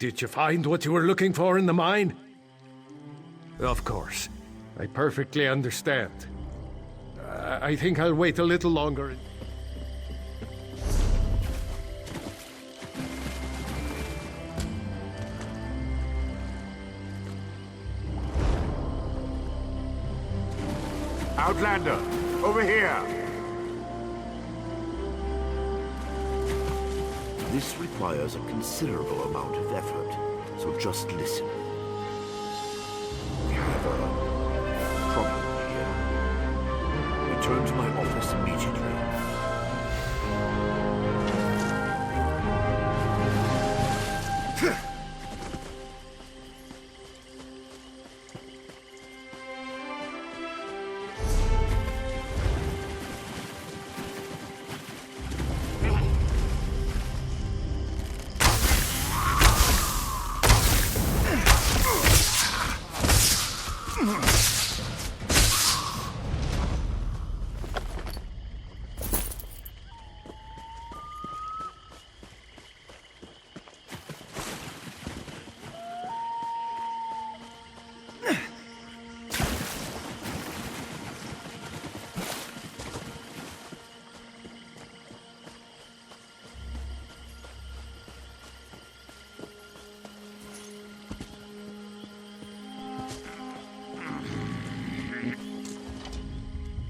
Did you find what you were looking for in the mine? Of course. I perfectly understand. I think I'll wait a little longer. Outlander, over here! This requires a considerable amount of effort, so just listen. We have a problem here. Return to my office immediately.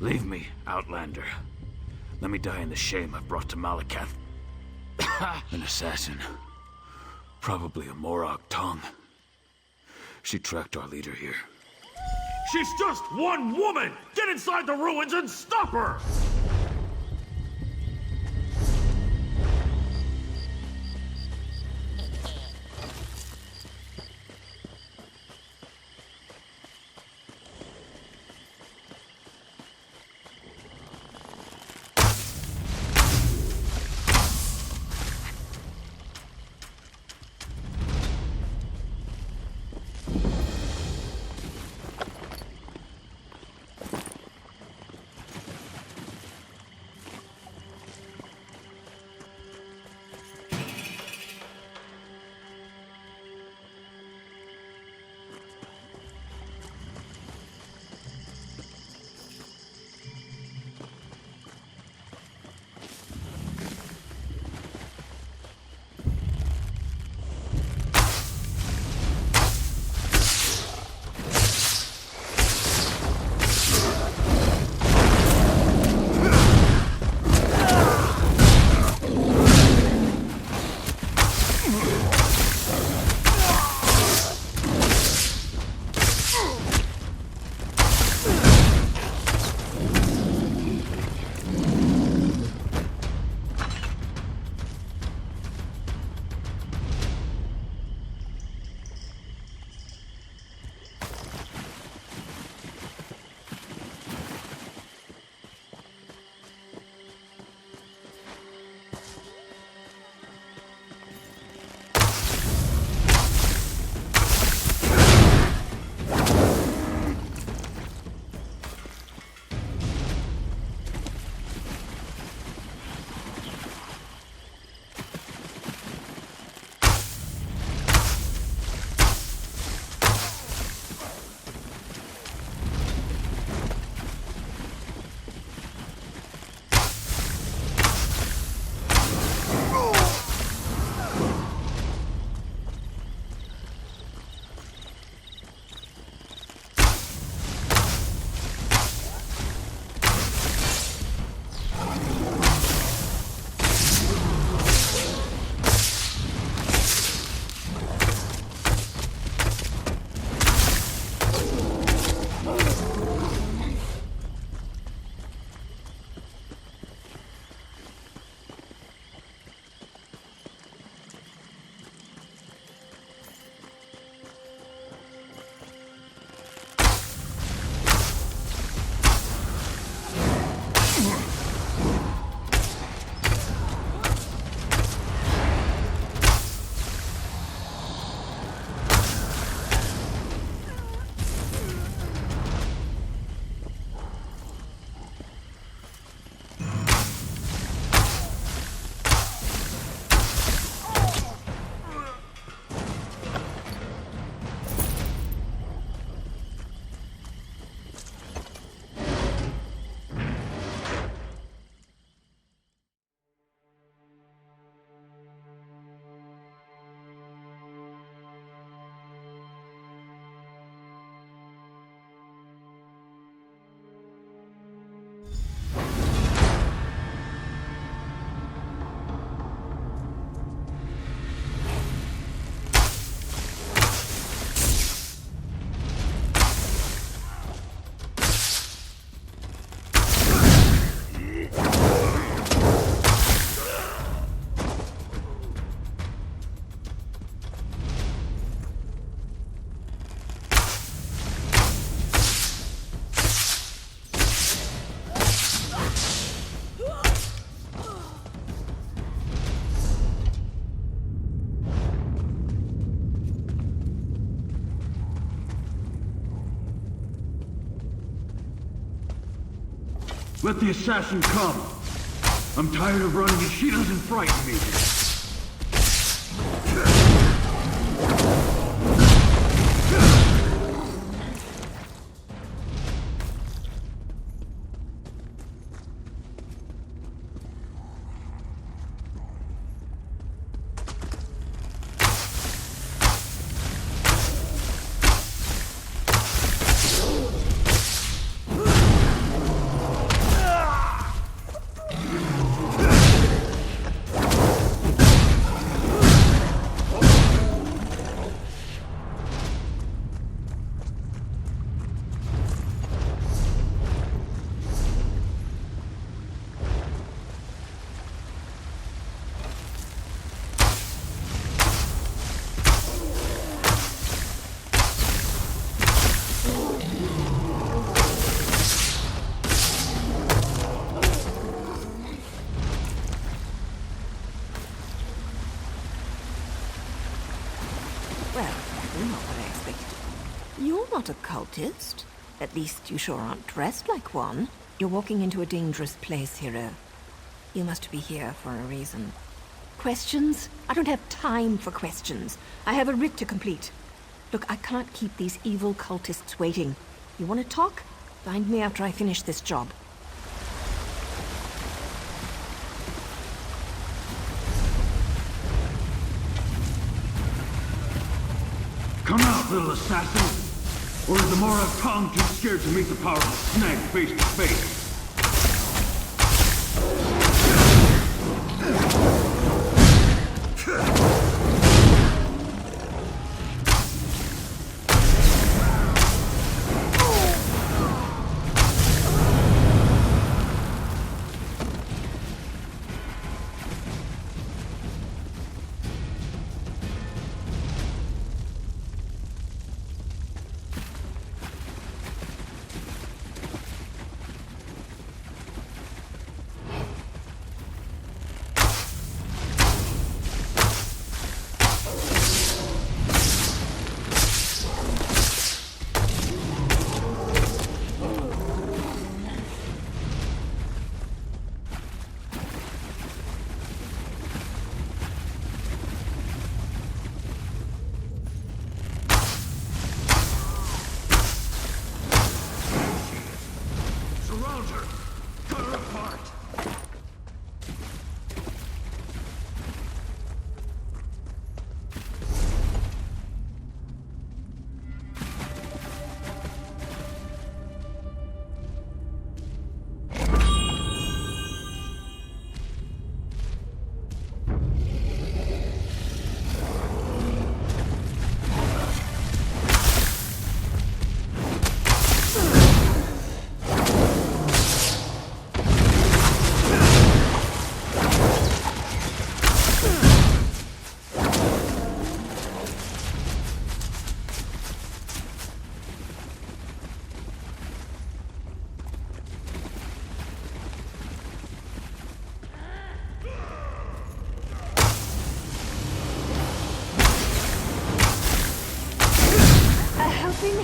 Leave me, Outlander. Let me die in the shame I've brought to Malakath. An assassin. Probably a Morag tongue. She tracked our leader here. She's just one woman! Get inside the ruins and stop her! Let the assassin come. I'm tired of running and she doesn't frighten me. You're not a cultist. At least you sure aren't dressed like one. You're walking into a dangerous place, hero. You must be here for a reason. Questions? I don't have time for questions. I have a writ to complete. Look, I can't keep these evil cultists waiting. You want to talk? Find me after I finish this job. Come out, little assassin! Or is the Morrowind tongue too scared to meet the power of a snake face to face?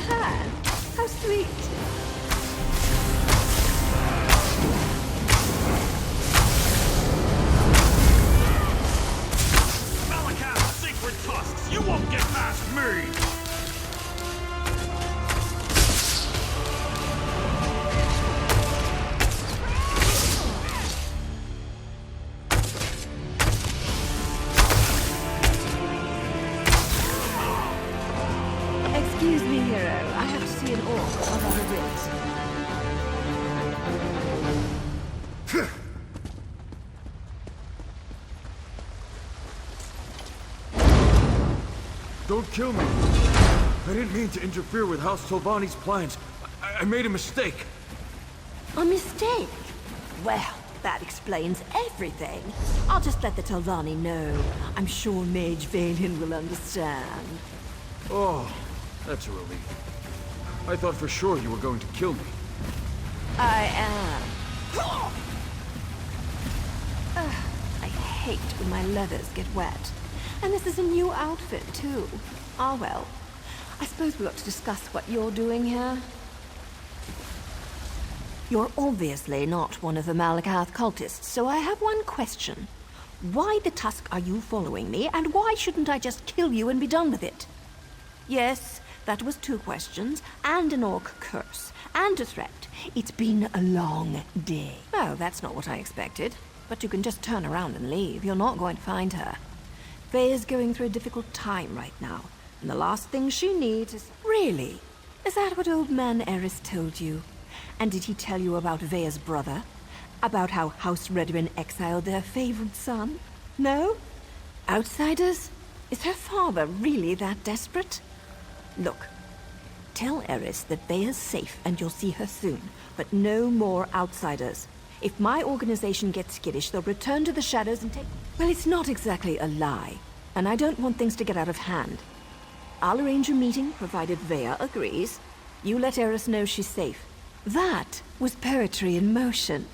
Hand. How sweet. Malakav's secret tusks! You won't get past me! Excuse me, hero. I have to see an orc about a writ. Don't kill me. I didn't mean to interfere with House Tolvani's plans. I made a mistake. A mistake? Well, that explains everything. I'll just let the Tolvani know. I'm sure Mage Valen will understand. Oh, that's a relief. I thought for sure you were going to kill me. I am. I hate when my leathers get wet. And this is a new outfit, too. Ah, well. I suppose we ought to discuss what you're doing here. You're obviously not one of the Malakath cultists, so I have one question. Why the tusk are you following me, and why shouldn't I just kill you and be done with it? Yes, that was 2 questions, and an orc curse, and a threat. It's been a long day. Oh, that's not what I expected. But you can just turn around and leave. You're not going to find her. Faye is going through a difficult time right now, and the last thing she needs is... Really? Is that what old man Eris told you? And did he tell you about Vea's brother? About how House Redwin exiled their favorite son? No? Outsiders? Is her father really that desperate? Look, tell Eris that Vea's safe and you'll see her soon, but no more outsiders. If my organization gets skittish, they'll return to the shadows and take... Well, it's not exactly a lie, and I don't want things to get out of hand. I'll arrange a meeting, provided Vea agrees. You let Eris know she's safe. That was poetry in motion.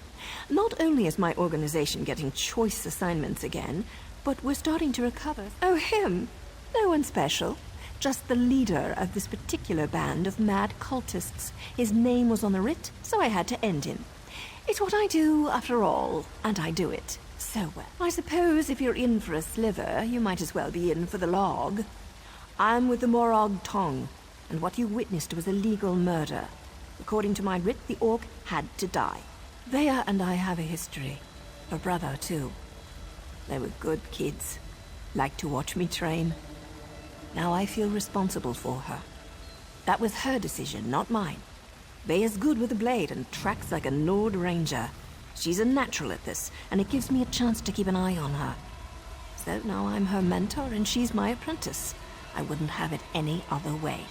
Not only is my organization getting choice assignments again, but we're starting to recover. Oh, him? No one special. Just the leader of this particular band of mad cultists. His name was on the writ, so I had to end him. It's what I do, after all, and I do it so well. I suppose if you're in for a sliver, you might as well be in for the log. I'm with the Morrowind Tong, and what you witnessed was a legal murder. According to my writ, the orc had to die. Vea and I have a history. Her brother, too. They were good kids. Liked to watch me train. Now I feel responsible for her. That was her decision, not mine. Vea's good with a blade and tracks like a Nord Ranger. She's a natural at this, and it gives me a chance to keep an eye on her. So now I'm her mentor and she's my apprentice. I wouldn't have it any other way.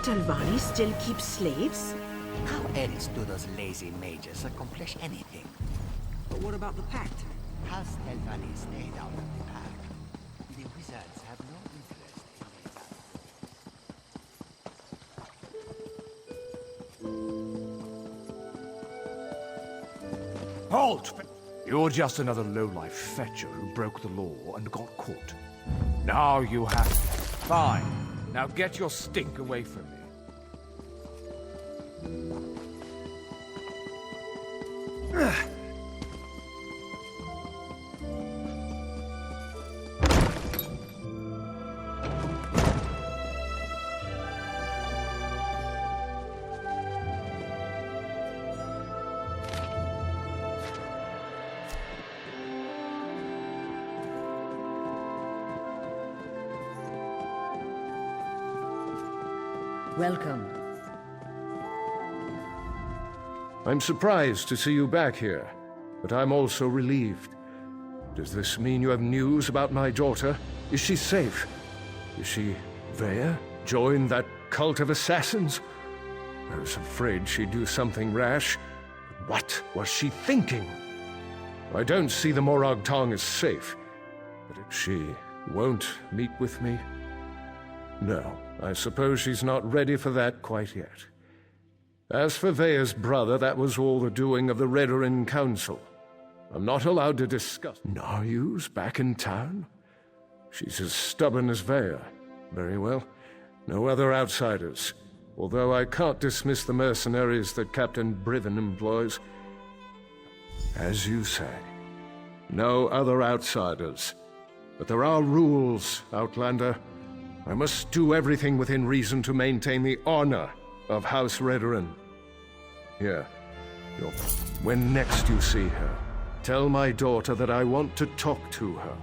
Talvani still keeps slaves? How else do those lazy mages accomplish anything? But what about the Pact? House Talvani stayed out of the pact. The wizards have no interest in these. Halt! You're just another lowlife fetcher who broke the law and got caught. Now you have... Fine. Now get your stink away from me. Welcome. I'm surprised to see you back here, but I'm also relieved. Does this mean you have news about my daughter? Is she safe? Is she there? Joined that cult of assassins? I was afraid she'd do something rash. What was she thinking? I don't see the Morag Tong as safe, but if she won't meet with me, no, I suppose she's not ready for that quite yet. As for Vea's brother, that was all the doing of the Redoran Council. I'm not allowed to discuss. Naryu's back in town? She's as stubborn as Vea. Very well. No other outsiders. Although I can't dismiss the mercenaries that Captain Briven employs. As you say, no other outsiders. But there are rules, Outlander. I must do everything within reason to maintain the honor of House Redoran. Here, when next you see her, tell my daughter that I want to talk to her.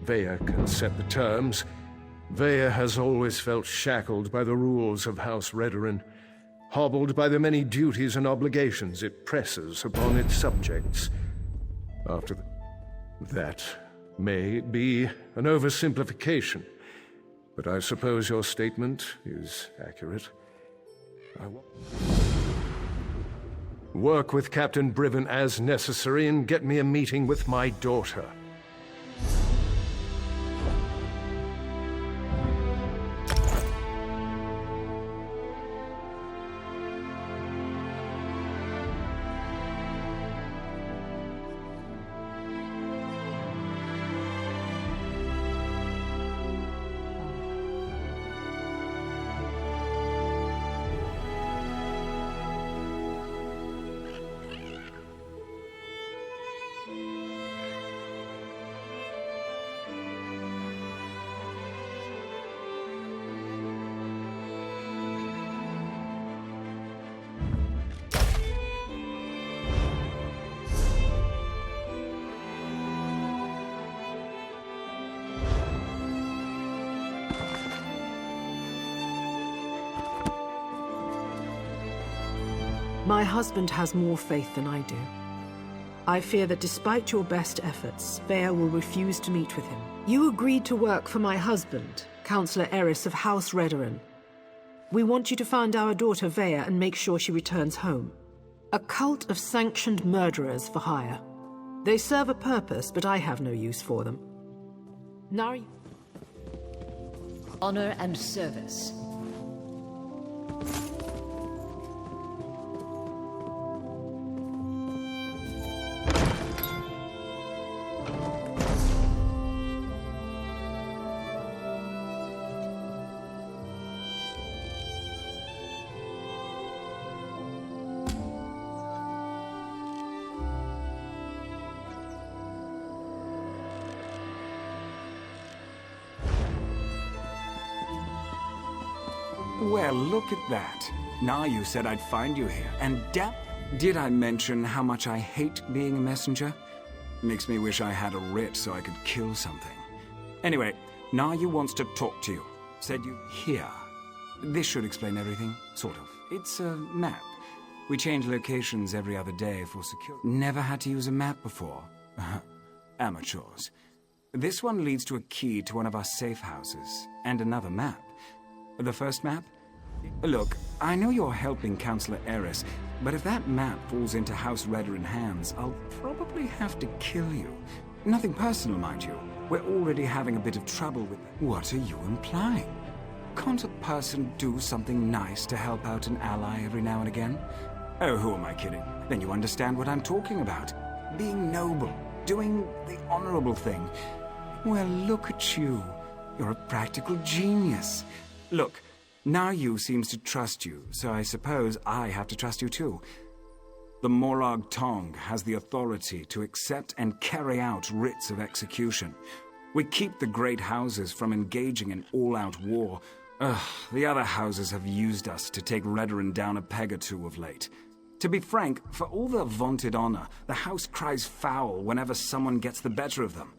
Vea can set the terms. Vea has always felt shackled by the rules of House Redoran, hobbled by the many duties and obligations it presses upon its subjects. After that may be an oversimplification, but I suppose your statement is accurate. I will work with Captain Briven as necessary and get me a meeting with my daughter. My husband has more faith than I do. I fear that despite your best efforts, Vea will refuse to meet with him. You agreed to work for my husband, Councillor Eris of House Redoran. We want you to find our daughter Vea and make sure she returns home. A cult of sanctioned murderers for hire. They serve a purpose, but I have no use for them. Nari. Honor and service. Well, look at that. Now you said I'd find you here, and did I mention how much I hate being a messenger? Makes me wish I had a writ so I could kill something. Anyway, Nayu wants to talk to you. Said you here. This should explain everything, sort of. It's a map. We change locations every other day for security. Never had to use a map before. Amateurs. This one leads to a key to one of our safe houses, and another map. The first map? Look, I know you're helping Councillor Eris, but if that map falls into House Redoran hands, I'll probably have to kill you. Nothing personal, mind you. We're already having a bit of trouble with... What are you implying? Can't a person do something nice to help out an ally every now and again? Oh, who am I kidding? Then you understand what I'm talking about. Being noble, doing the honorable thing. Well, look at you. You're a practical genius. Look, Nayu seems to trust you, so I suppose I have to trust you too. The Morag Tong has the authority to accept and carry out writs of execution. We keep the great houses from engaging in all-out war. The other houses have used us to take Redoran down a peg or two of late. To be frank, for all their vaunted honor, the house cries foul whenever someone gets the better of them.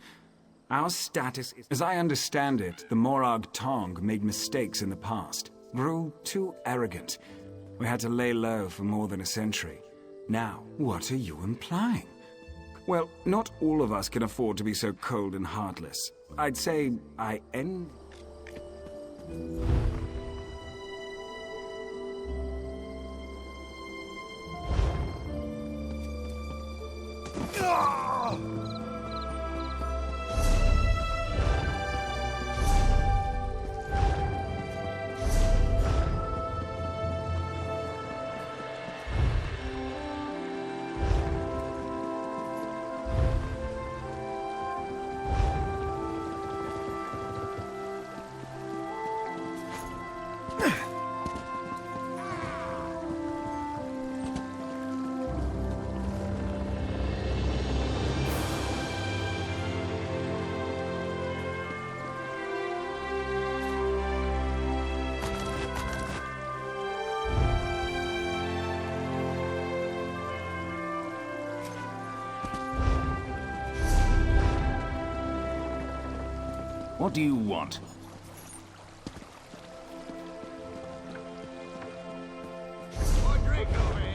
Our status is... As I understand it, the Morag Tong made mistakes in the past. grew too arrogant. We had to lay low for more than a century. Now, what are you implying? Well, not all of us can afford to be so cold and heartless. I'd say I envy... What do you want? More drink over here.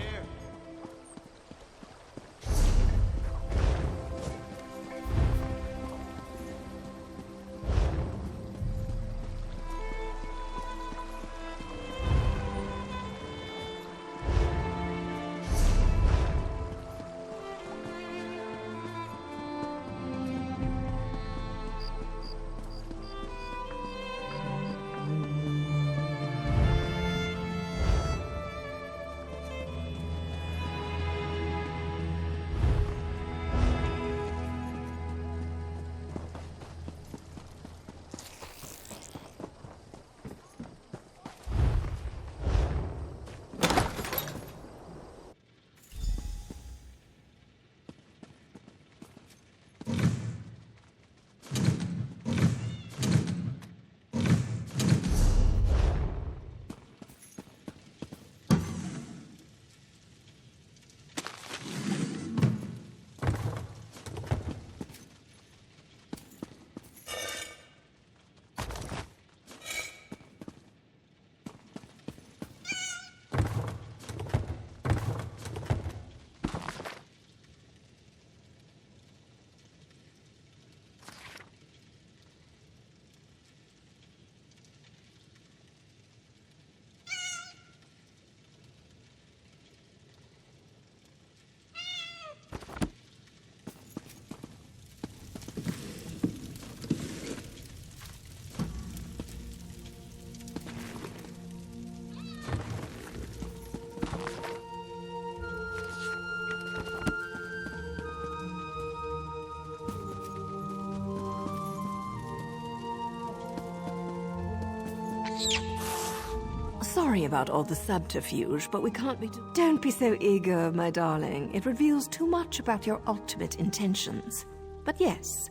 Sorry about all the subterfuge, but we can't be too... Don't be so eager, my darling. It reveals too much about your ultimate intentions. But yes,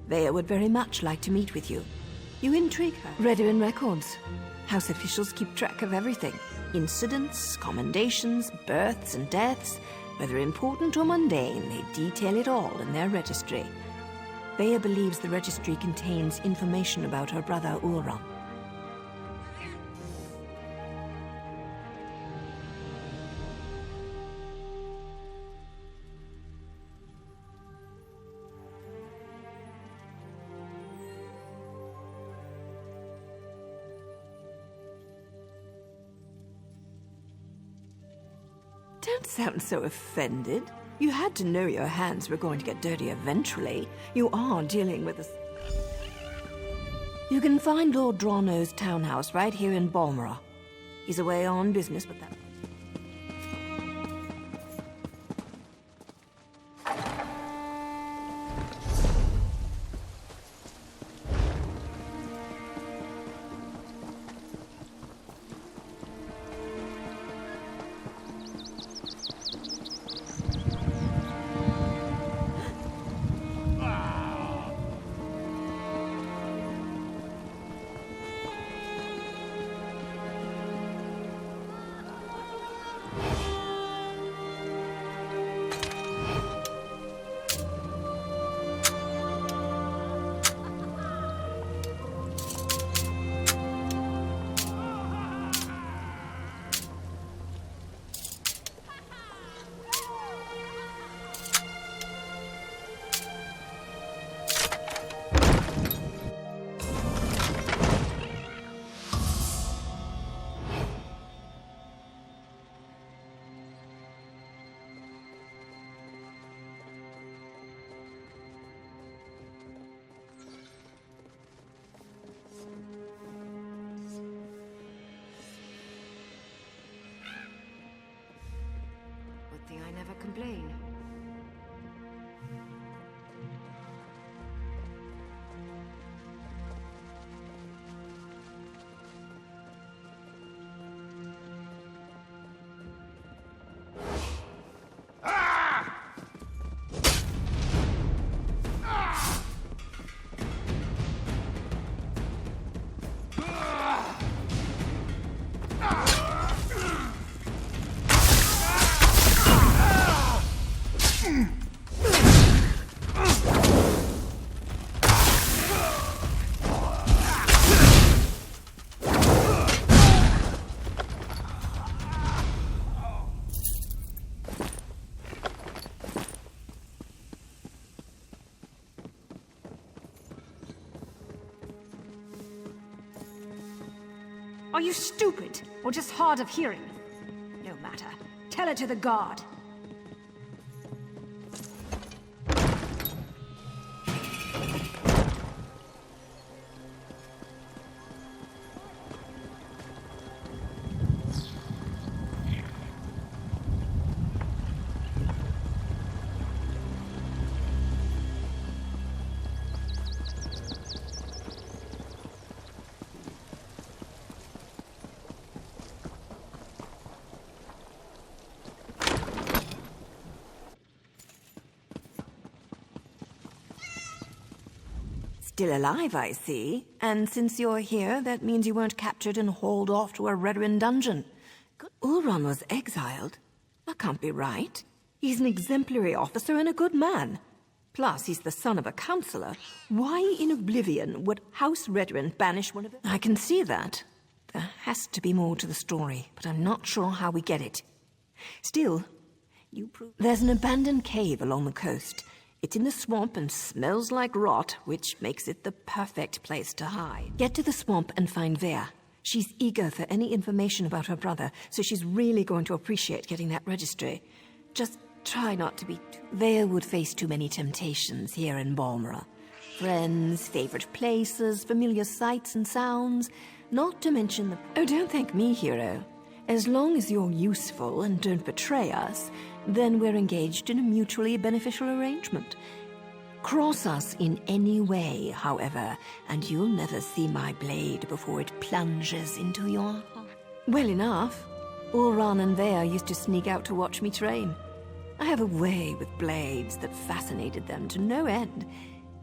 Vea would very much like to meet with you. You intrigue her. Read her in records. House officials keep track of everything. Incidents, commendations, births and deaths. Whether important or mundane, they detail it all in their registry. Vea believes the registry contains information about her brother Ulron. Don't sound so offended. You had to know your hands were going to get dirty eventually. You are dealing with a... You can find Lord Drano's townhouse right here in Balmoral. He's away on business, but that... complain. Are you stupid, or just hard of hearing? No matter. Tell it to the guard. Still alive, I see. And since you're here, that means you weren't captured and hauled off to a Redwin dungeon. Ulron was exiled. That can't be right. He's an exemplary officer and a good man. Plus, he's the son of a counselor. Why in oblivion would House Redwin banish one of them? I can see that. There has to be more to the story, but I'm not sure how we get it. Still, there's an abandoned cave along the coast. It's in the swamp and smells like rot, which makes it the perfect place to hide. Get to the swamp and find Vea. She's eager for any information about her brother, so she's really going to appreciate getting that registry. Just try not to be Vea would face too many temptations here in Balmora. Friends, favorite places, familiar sights and sounds, not to mention the... Oh, don't thank me, hero. As long as you're useful and don't betray us, then we're engaged in a mutually beneficial arrangement. Cross us in any way, however, and you'll never see my blade before it plunges into your heart. Well enough. Ulron and Vea used to sneak out to watch me train. I have a way with blades that fascinated them to no end.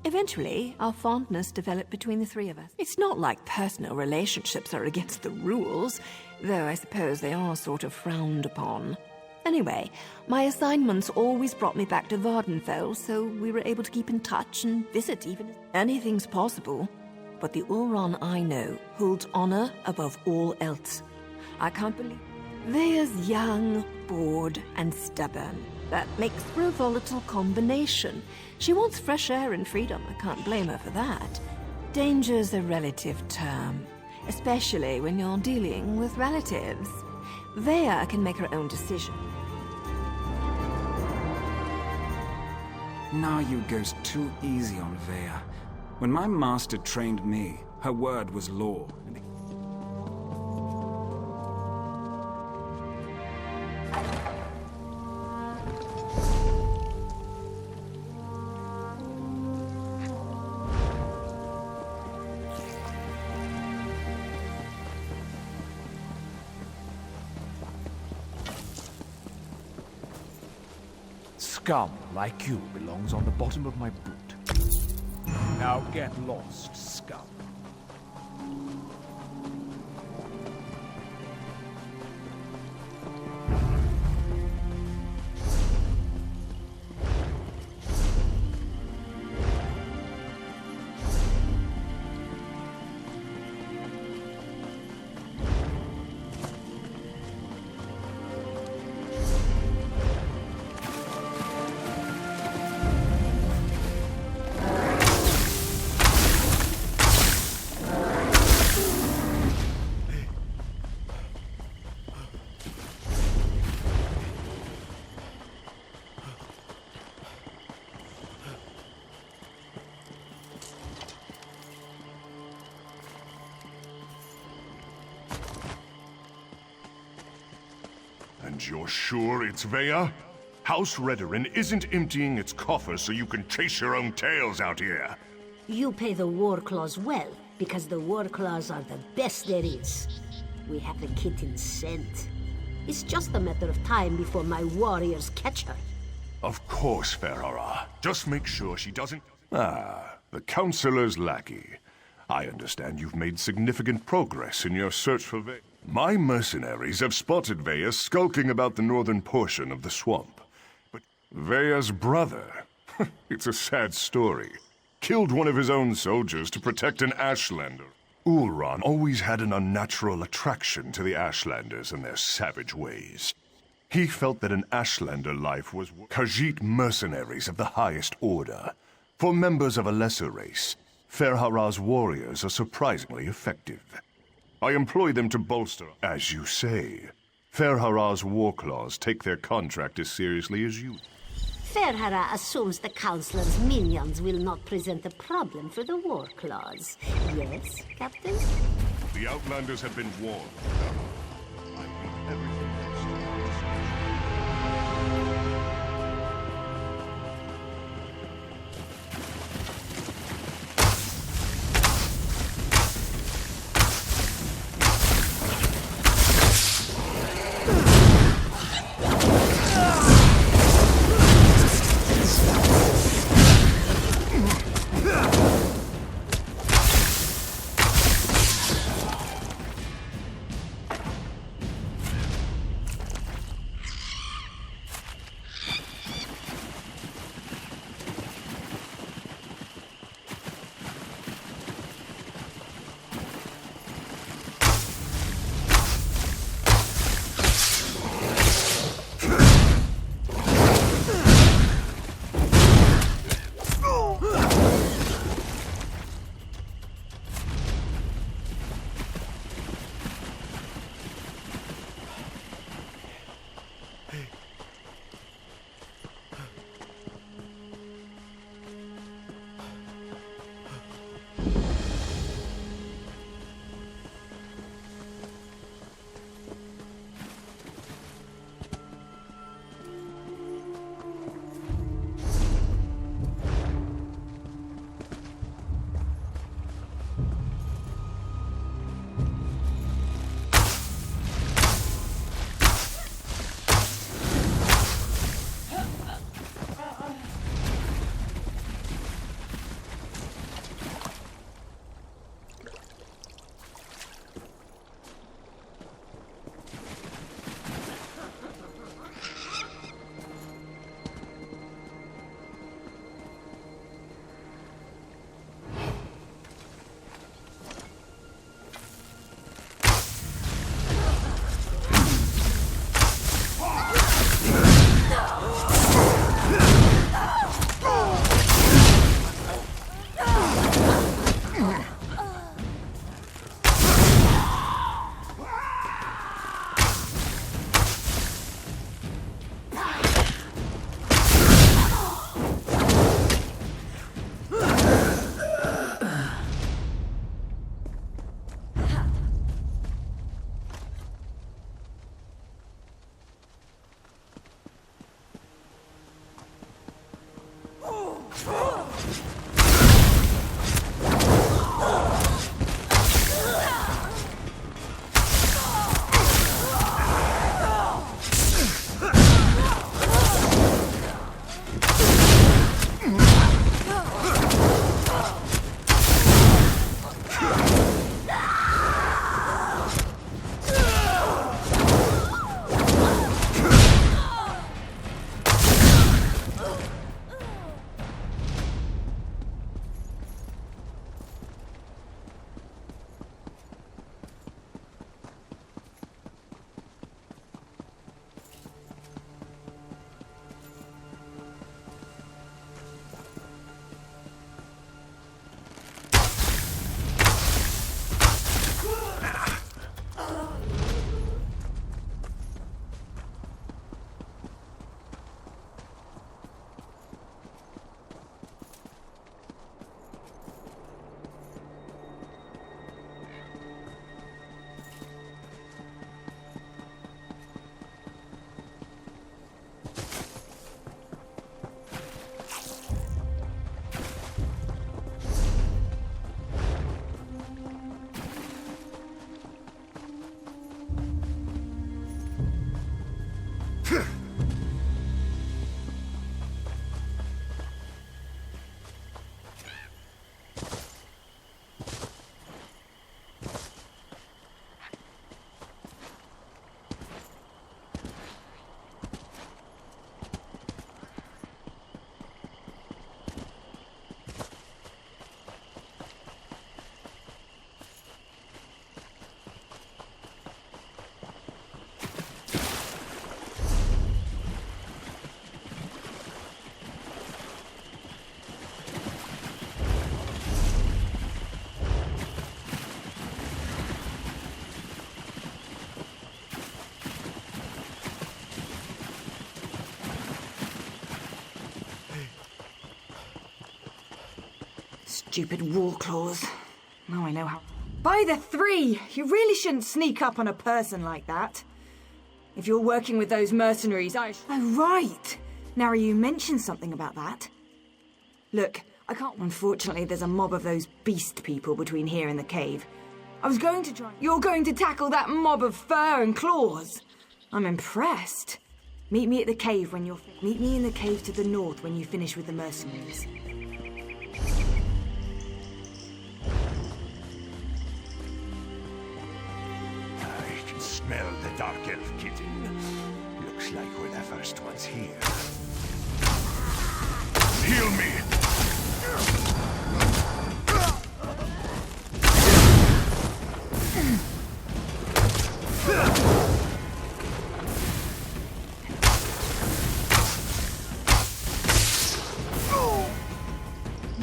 Eventually, our fondness developed between the three of us. It's not like personal relationships are against the rules, though I suppose they are sort of frowned upon. Anyway, my assignments always brought me back to Vardenfell, so we were able to keep in touch and visit even if anything's possible. But the Ulron I know holds honor above all else. I can't believe... Vea's young, bored, and stubborn. That makes for a volatile combination. She wants fresh air and freedom. I can't blame her for that. Danger's a relative term, especially when you're dealing with relatives. Vea can make her own decision. Nayu goes too easy on Vea. When my master trained me, her word was law. Scum like you belongs on the bottom of my boot. Now get lost, scum. And you're sure it's Vea? House Redoran isn't emptying its coffers so you can chase your own tails out here. You pay the war claws well, because the war claws are the best there is. We have the kitten's scent. It's just a matter of time before my warriors catch her. Of course, Ferhara. Just make sure she doesn't... Ah, the Counselor's lackey. I understand you've made significant progress in your search for Veya. My mercenaries have spotted Veya skulking about the northern portion of the swamp. But Veya's brother... it's a sad story. Killed one of his own soldiers to protect an Ashlander. Ulran always had an unnatural attraction to the Ashlanders and their savage ways. He felt that an Ashlander life was Khajiit mercenaries of the highest order. For members of a lesser race, Ferhara's warriors are surprisingly effective. I employ them to bolster, as you say. Ferhara's war claws take their contract as seriously as you. Ferhara assumes the Counselor's minions will not present a problem for the war claws. Yes, Captain? The Outlanders have been warned. I leave everything. Stupid war claws. Now I know how... By the three! You really shouldn't sneak up on a person like that. If you're working with those mercenaries, Oh, right! Now you mentioned something about that. Look, I can't... Unfortunately, there's a mob of those beast people between here and the cave. I was going to try... You're going to tackle that mob of fur and claws? I'm impressed. Meet me at the cave when you're... Meet me in the cave to the north when you finish with the mercenaries. I can smell the dark elf kitten. Looks like we're the first ones here. Heal me!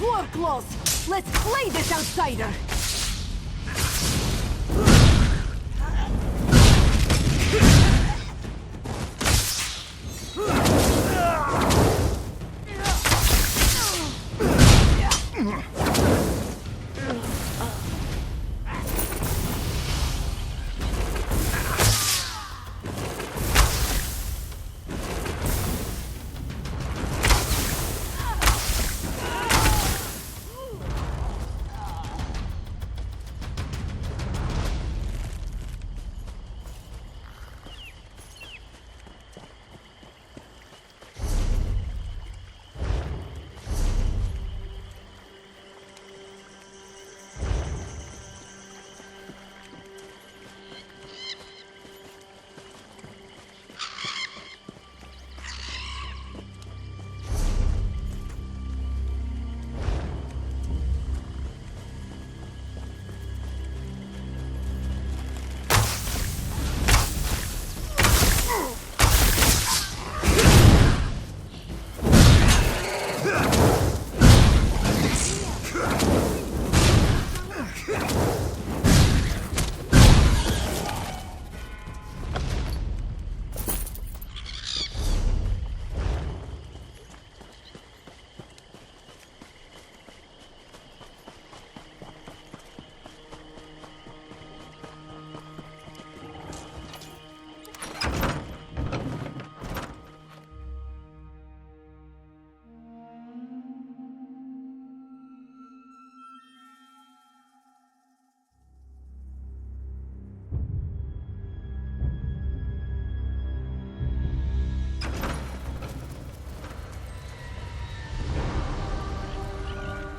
War claws! Let's play this outsider!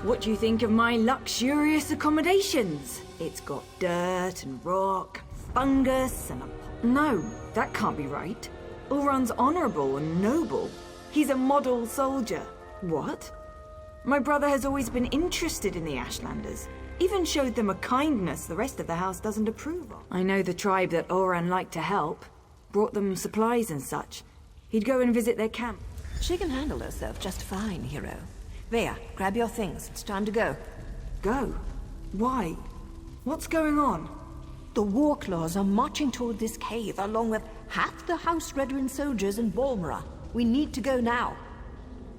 What do you think of my luxurious accommodations? It's got dirt and rock, fungus and a... No, that can't be right. Ulrun's honorable and noble. He's a model soldier. What? My brother has always been interested in the Ashlanders. Even showed them a kindness the rest of the house doesn't approve of. I know the tribe that Ulrun liked to help. Brought them supplies and such. He'd go and visit their camp. She can handle herself just fine, hero. Vea, grab your things. It's time to go. Go? Why? What's going on? The war claws are marching toward this cave, along with half the House Redoran soldiers in Balmora. We need to go now.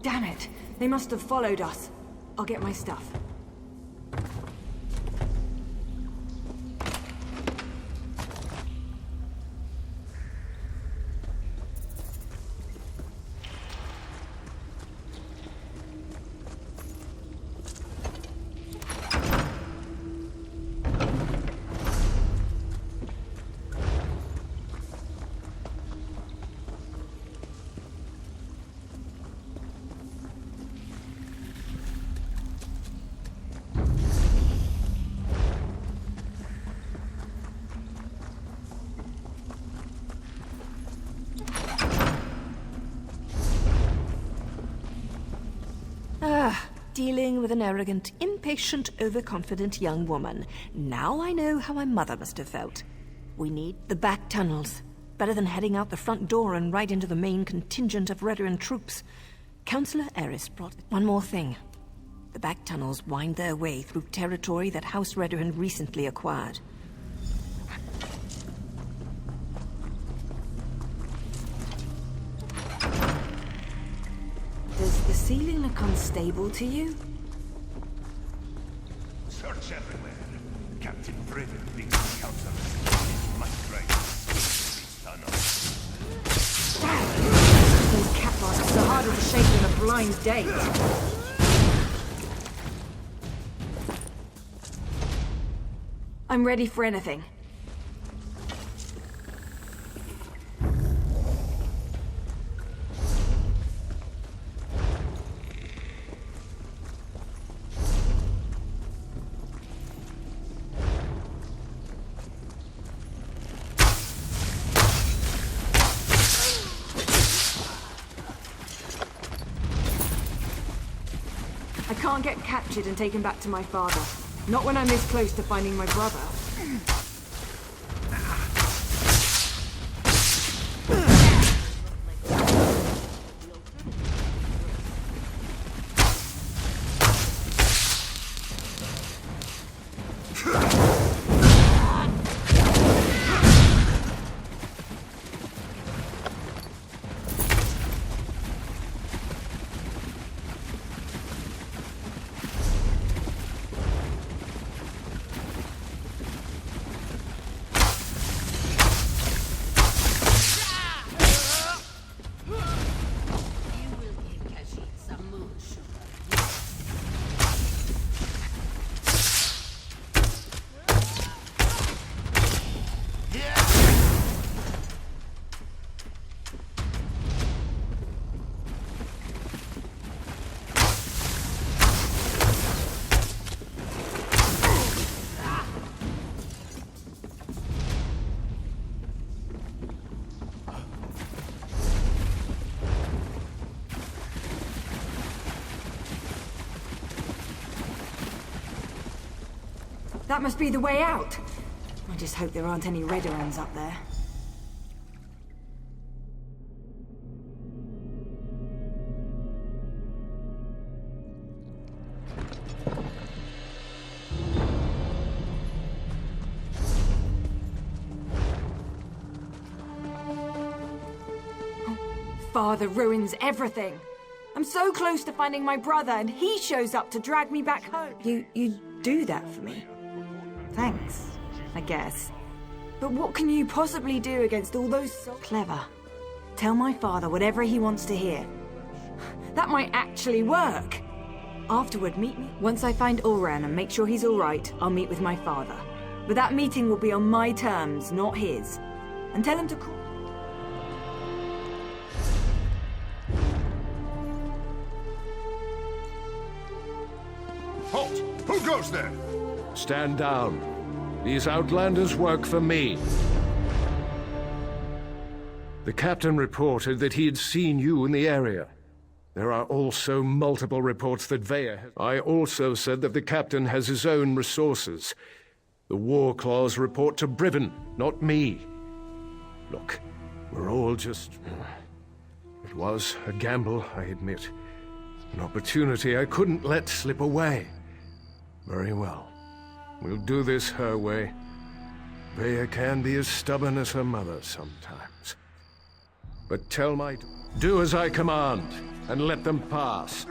Damn it! They must have followed us. I'll get my stuff. Dealing with an arrogant, impatient, overconfident young woman. Now I know how my mother must have felt. We need the back tunnels. Better than heading out the front door and right into the main contingent of Redoran troops. Councillor Eris brought... One more thing. The back tunnels wind their way through territory that House Redoran recently acquired. Does the ceiling look unstable to you? search everywhere. Captain Britain thinks the council is much greater. Those cat bastards are harder to shake than a blind date. I'm ready for anything. I can't get captured and taken back to my father. Not when I'm this close to finding my brother. That must be the way out. I just hope there aren't any Redderons up there. Father ruins everything. I'm so close to finding my brother, and he shows up to drag me back home. You do that for me? Thanks, I guess. But what can you possibly do against all those so clever? Tell my father whatever he wants to hear. That might actually work. Afterward, meet me. Once I find Ulran and make sure he's all right, I'll meet with my father. But that meeting will be on my terms, not his. And tell him to call. Halt! Who goes there? Stand down. These outlanders work for me. The captain reported that he had seen you in the area. There are also multiple reports that Veya has... I also said that the captain has his own resources. The war claws report to Briven, not me. Look, we're all just... It was a gamble, I admit. An opportunity I couldn't let slip away. Very well. We'll do this her way. Veya can be as stubborn as her mother sometimes. But tell my... Do as I command, and let them pass.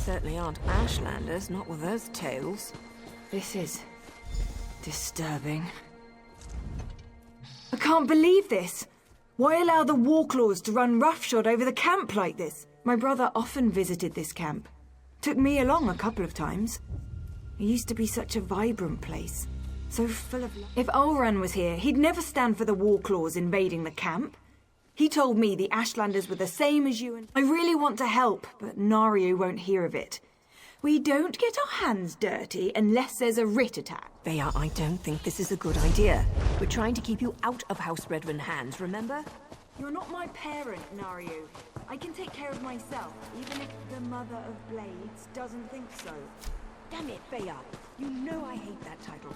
certainly aren't Ashlanders, not with those tales. This is disturbing. I can't believe this. Why allow the Warclaws to run roughshod over the camp like this? My brother often visited this camp. Took me along a couple of times. It used to be such a vibrant place. So full of life. If Ulran was here, he'd never stand for the Warclaws invading the camp. He told me the Ashlanders were the same as you and... I really want to help, but Naryu won't hear of it. We don't get our hands dirty unless there's a writ attack. Veya, I don't think this is a good idea. We're trying to keep you out of House Redrun hands, remember? You're not my parent, Naryu. I can take care of myself, even if the Mother of Blades doesn't think so. Damn it, Veya. You know I hate that title.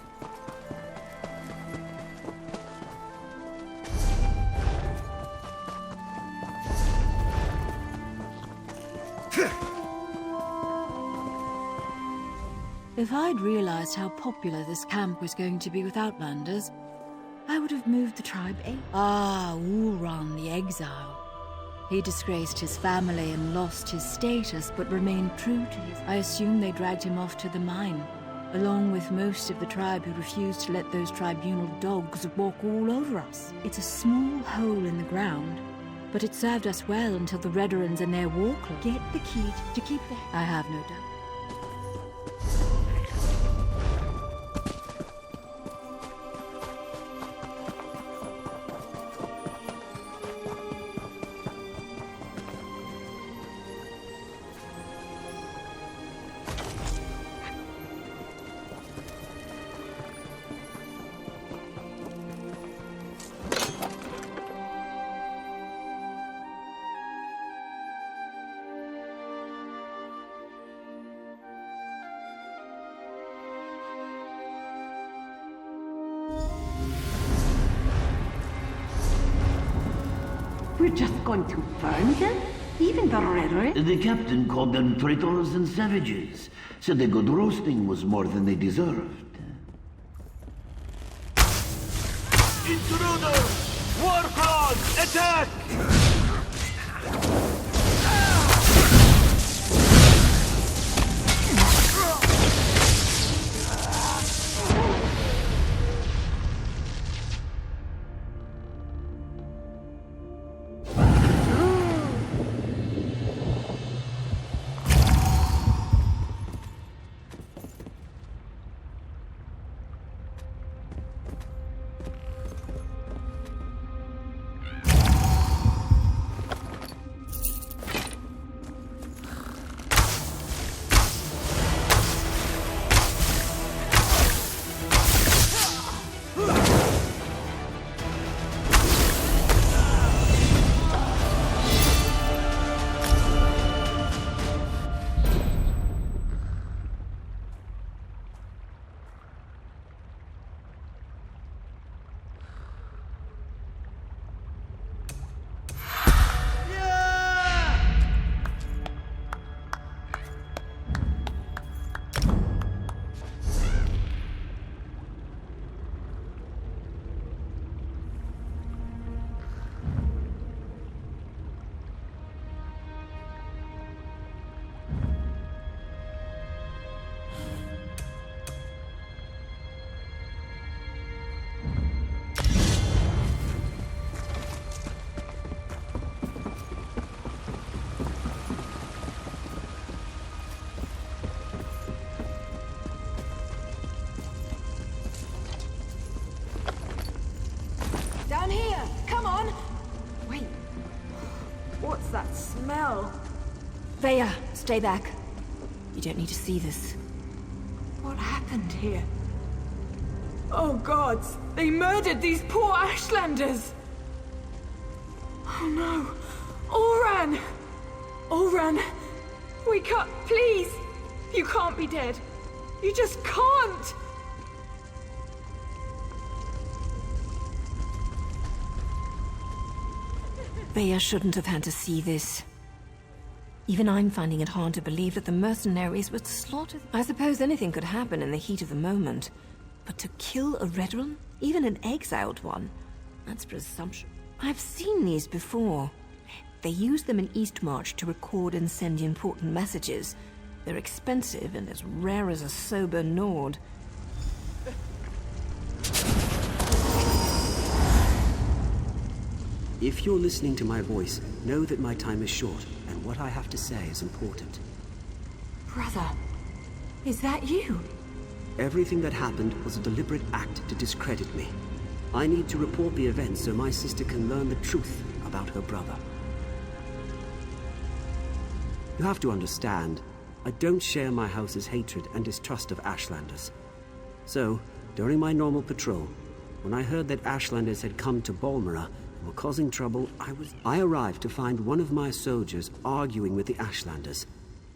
If I'd realized how popular this camp was going to be with Outlanders, I would have moved the tribe Ulran the Exile. He disgraced his family and lost his status, but remained true to his... I assume they dragged him off to the mine, along with most of the tribe who refused to let those tribunal dogs walk all over us. It's a small hole in the ground, but it served us well until the Redorans and their Warclaw. Get the key to keep the... I have no doubt. We're just going to burn them? Even the rhetoric? The captain called them traitors and savages. Said the good roasting was more than they deserved. Intruders! Warclaws! Attack! Down here! Come on! Wait. What's that smell? Veya, stay back. You don't need to see this. What happened here? Oh gods! They murdered these poor Ashlanders! Oh no! Ulran! Ulran! Wake up, please! You can't be dead. You just can't! Veya shouldn't have had to see this. Even I'm finding it hard to believe that the mercenaries were slaughtered. I suppose anything could happen in the heat of the moment. But to kill a Redrun, even an exiled one, that's presumption. I've seen these before. They use them in Eastmarch to record and send important messages. They're expensive and as rare as a sober Nord. If you're listening to my voice, know that my time is short, and what I have to say is important. Brother, is that you? Everything that happened was a deliberate act to discredit me. I need to report the events so my sister can learn the truth about her brother. You have to understand, I don't share my house's hatred and distrust of Ashlanders. So, during my normal patrol, when I heard that Ashlanders had come to Balmora and were causing trouble, I arrived to find one of my soldiers arguing with the Ashlanders.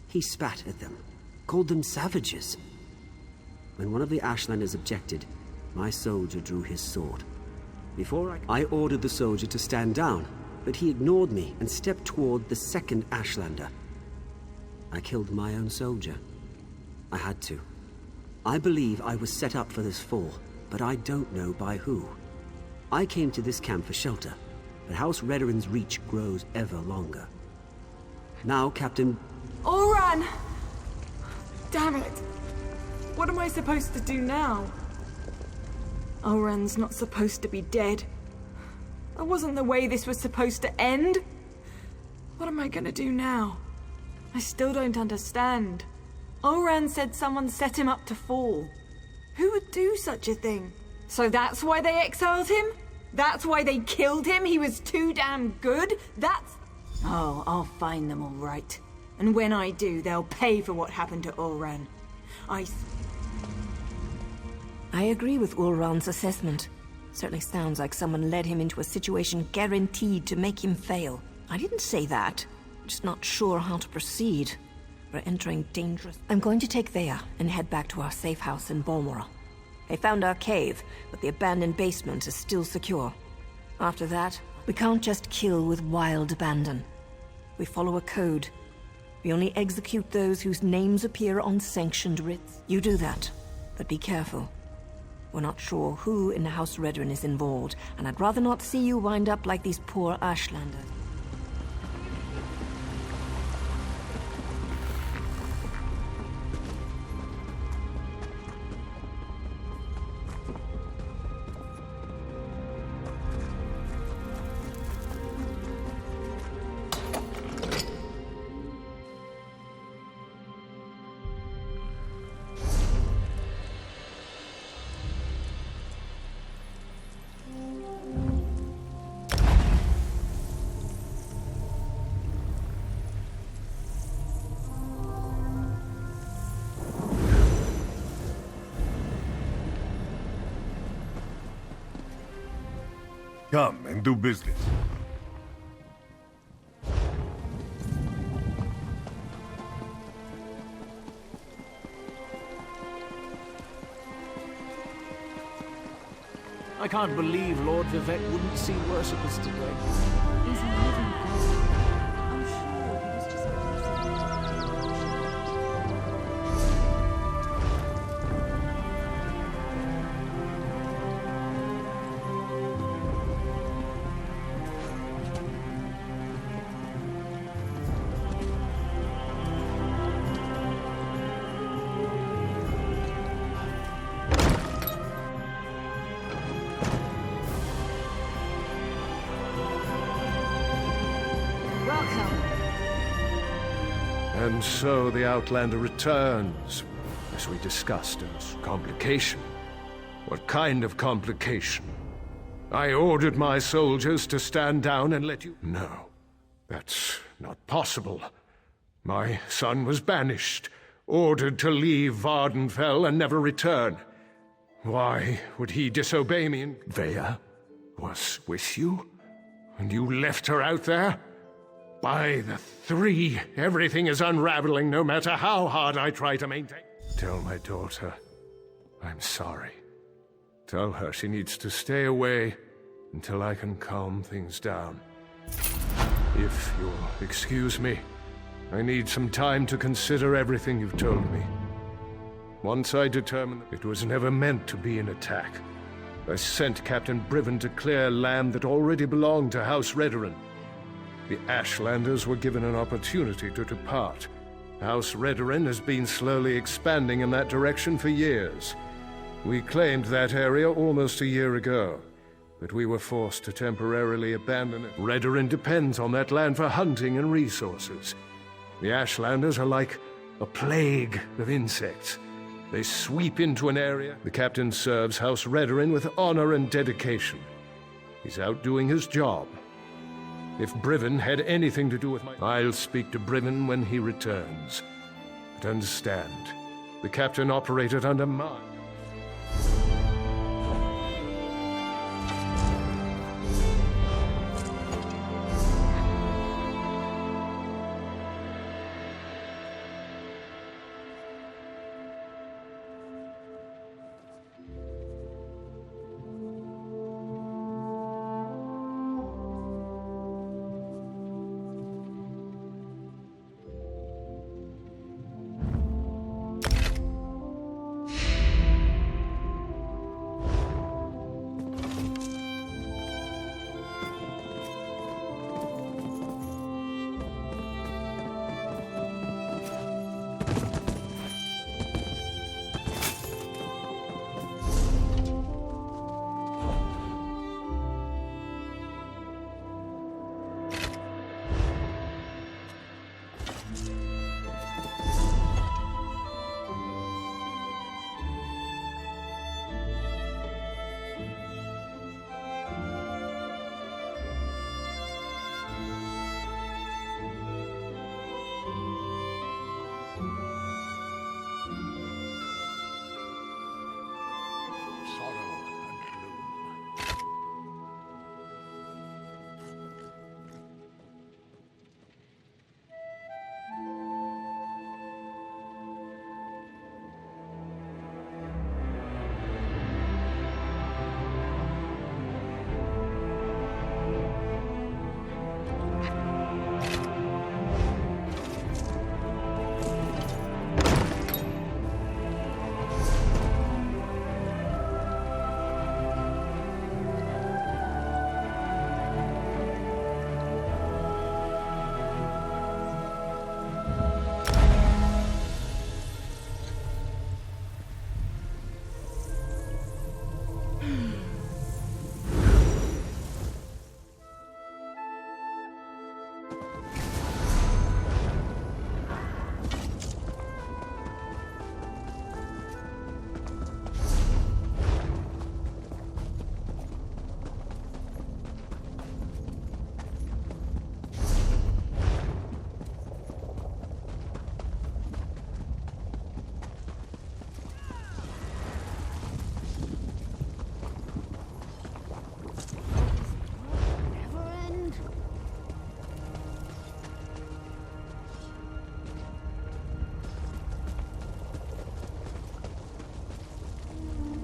He spat at them, called them savages. When one of the Ashlanders objected, my soldier drew his sword. I ordered the soldier to stand down, but he ignored me and stepped toward the second Ashlander. I killed my own soldier. I had to. I believe I was set up for this fall, but I don't know by who. I came to this camp for shelter, but House Redoran's reach grows ever longer. Now, Captain... Oran! Damn it! What am I supposed to do now? Oran's not supposed to be dead. That wasn't the way this was supposed to end. What am I gonna do now? I still don't understand. Oran said someone set him up to fall. Who would do such a thing? So that's why they exiled him? That's why they killed him? He was too damn good? Oh, I'll find them all right. And when I do, they'll pay for what happened to Oran. I agree with Ulran's assessment. Certainly sounds like someone led him into a situation guaranteed to make him fail. I didn't say that. Just not sure how to proceed. We're entering dangerous... I'm going to take Vea and head back to our safe house in Balmora. They found our cave, but the abandoned basement is still secure. After that, we can't just kill with wild abandon. We follow a code. We only execute those whose names appear on sanctioned writs. You do that, but be careful. We're not sure who in the House Redoran is involved, and I'd rather not see you wind up like these poor Ashlanders. Come and do business. I can't believe Lord Vivek wouldn't see worshippers today. He's a living god. I'm sure he was just... And so the Outlander returns, as we discussed, as complication. What kind of complication? I ordered my soldiers to stand down and let you... No, that's not possible. My son was banished, ordered to leave Vardenfell and never return. Why would he disobey me? And Vea was with you? And you left her out there? By the three, everything is unraveling no matter how hard I try to maintain. Tell my daughter I'm sorry. Tell her she needs to stay away until I can calm things down. If you'll excuse me, I need some time to consider everything you've told me. Once I determined it was never meant to be an attack, I sent Captain Briven to clear land that already belonged to House Redoran. The Ashlanders were given an opportunity to depart, House Redorin has been slowly expanding in that direction for years. We claimed that area almost a year ago, but we were forced to temporarily abandon it. Redorin depends on that land for hunting and resources. The Ashlanders are like a plague of insects. They sweep into an area. The captain serves House Redorin with honor and dedication. He's out doing his job. If Briven had anything to do with I'll speak to Briven when he returns. But understand, the captain operated under mine.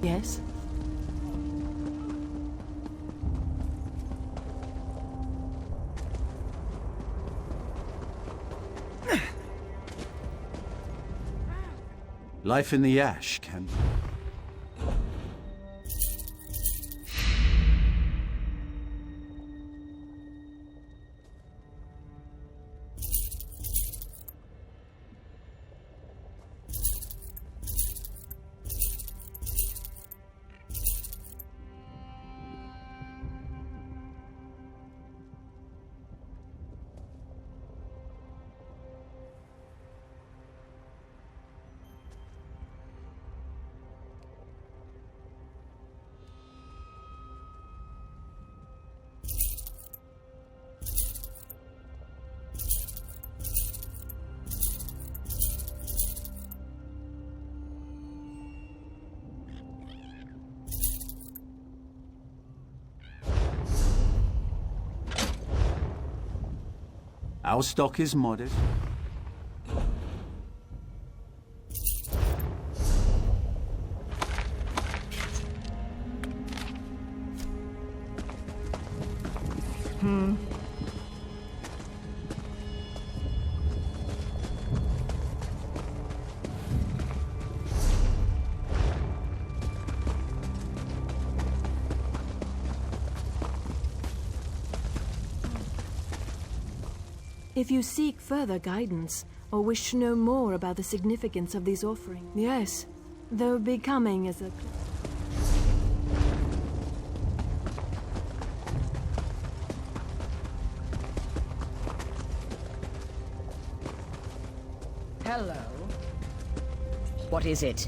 Yes? Life in the ash can... Our stock is modest. If you seek further guidance, or wish to know more about the significance of these offerings? Yes, though becoming as a... Hello. What is it?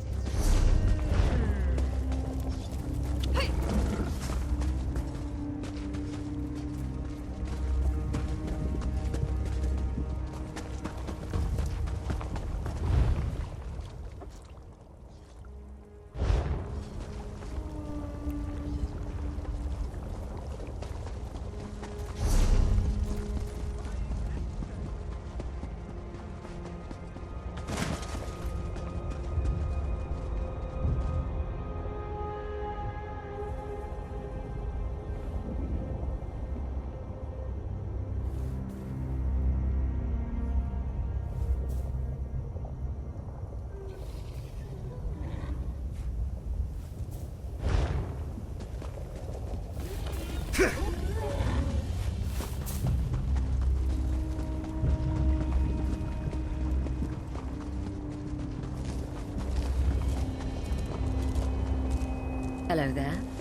Hello there.